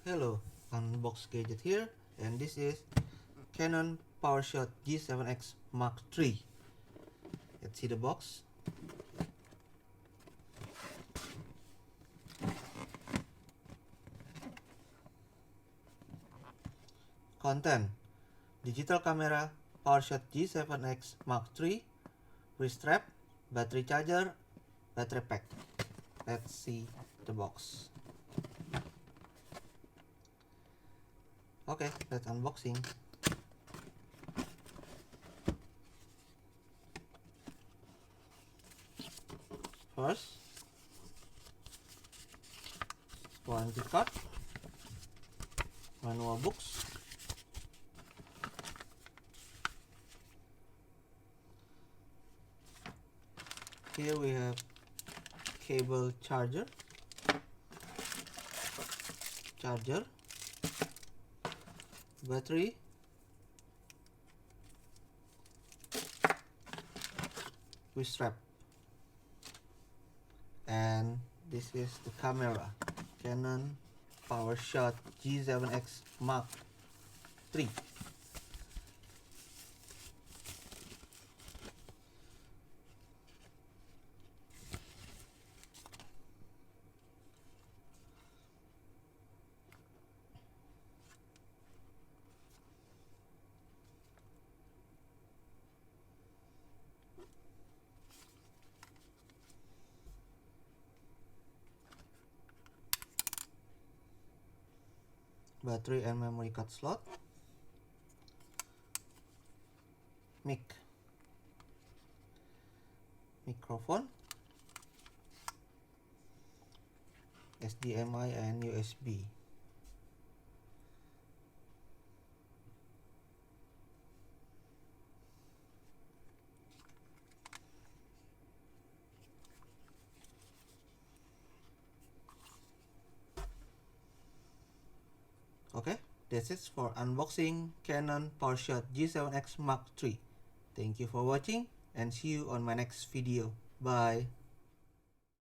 Hello, Unbox Gadget here, and this is Canon Powershot G7X Mark III. Let's see the box. Content: digital camera Powershot G7X Mark III, wrist strap, battery charger, battery pack. Let's see the box. Okay, let's unboxing. First, warranty card, manual books, here we have cable charger, battery, wrist strap, and this is the camera, Canon Powershot G7X Mark III. Battery and memory card slot, microphone, HDMI and USB. Okay, that's it for unboxing Canon Powershot G7X Mark III. Thank you for watching and see you on my next video. Bye.